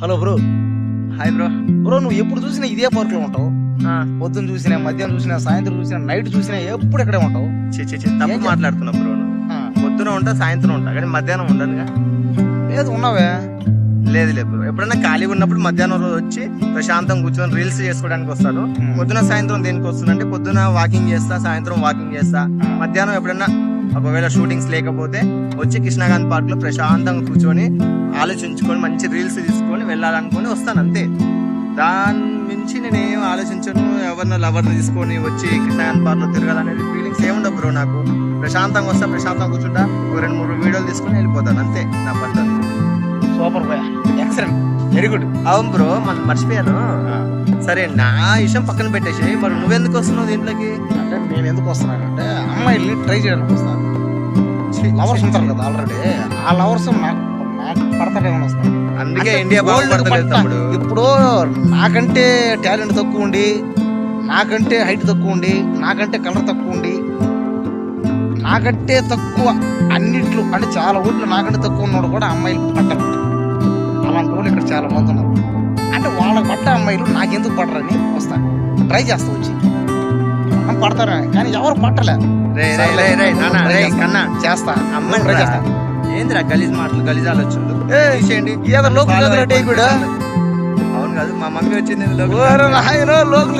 Hello bro. Hi bro. Bro నువ్వు ఎప్పుడు చూసినా ఇదే పార్క్ లో ఉంటావు. పొద్దున్న చూసినా, మధ్యాహ్నం చూసినా, సాయంత్రం చూసినా, నైట్ చూసినా ఎప్పుడు ఇక్కడే ఉంటావు. తప్పు మాట్లాడుతున్నా బ్రో. పొద్దున ఉంటా, సాయంత్రం ఉంటా, కానీ మధ్యాహ్నం ఉండనుగా. లేదు ఉన్నావే. లేదు లేదు బ్రో, ఎప్పుడన్నా ఖాళీగా ఉన్నప్పుడు మధ్యాహ్నం రోజు వచ్చి ప్రశాంతం కూర్చొని రీల్స్ చేసుకోవడానికి వస్తాను. పొద్దున సాయంత్రం దేనికి వస్తుందంటే పొద్దున వాకింగ్ చేస్తా, సాయంత్రం వాకింగ్ చేస్తా. మధ్యాహ్నం ఎప్పుడన్నా ఒకవేళ షూటింగ్స్ లేకపోతే వచ్చి కృష్ణాగాంధీ పార్క్ లో ప్రశాంతంగా కూర్చొని ఆలోచించుకొని మంచి రీల్స్ తీసుకొని వెళ్ళాలనుకొని వస్తాను అంతే. దాని మించి నేనేం ఆలోచించను. ఎవరినో లవర్ని తీసుకొని వచ్చి కృష్ణాగాంధీ పార్క్ లో తిరగాలనేది ఫీలింగ్స్ ఏముండవు బ్రో నాకు. ప్రశాంతంగా వస్తా, ప్రశాంతంగా కూర్చుంటా, ఒక 2-3 వీడియోలు తీసుకొని వెళ్ళిపోతాను అంతే నా పద్ధతి. Super boy, excellent, very good. అవును బ్రో, మనం మర్చిపోయాను. సరే నా విషయం పక్కన పెట్టేసి మరి నువ్వెందుకు వస్తున్నావు దీంట్లోకి? అంటే నేను ఎందుకు వస్తున్నానంటే అమ్మాయిల్ని ట్రై చేయడానికి వస్తాను. లవర్స్ ఉంటారు కదా ఆల్రెడీ, ఆ లవర్స్ నాకు పడతాడేమని వస్తాను. అందుకే ఇండియా బాగుపడతలేదు తమ్ముడు. ఇప్పుడు నాకంటే టాలెంట్ తక్కువ ఉండి, నాకంటే హైట్ తక్కువ ఉండి, నాకంటే కలర్ తక్కువ ఉండి, నాకంటే తక్కువ అన్నిట్లో అంటే చాలా ఊళ్ళో నాకంటే తక్కువ ఉన్నాడు కూడా అమ్మాయిలు పట్టరు. అలాంటి వాళ్ళు ఇక్కడ చాలా మంది ఉన్నారు. అంటే వాళ్ళకి పడ్డ అమ్మాయిలు నాకెందుకు పడరని వస్తాను, ట్రై చేస్తా వచ్చి పడతారు. కానీ ఎవరు పట్టలే. కన్నా చేస్తా అమ్మాయి ట్రై చేస్తా. ఏందిరా గలీజ్ మాటలు, గలీజ్ ఆలోచనలు. ఏదో లోకల్ కూడా. అవును కాదు, మా మమ్మీ వచ్చింది లోకల్